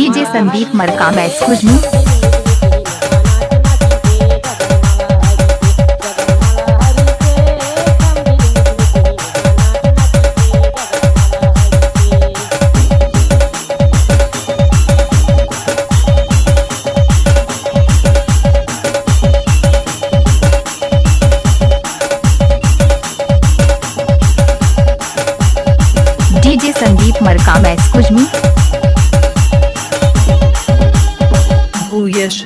DJ Sandeep Markam excuse me. DJ Sandeep Markam excuse me. Bujesz.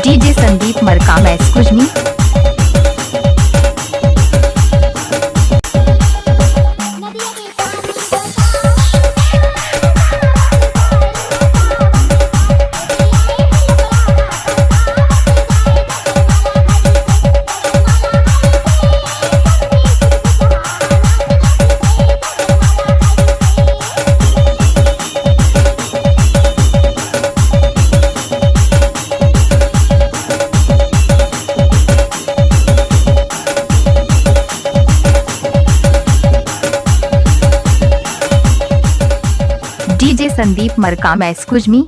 DJ Sandeep Markam excuse me. DJ Sandeep Markam excuse me.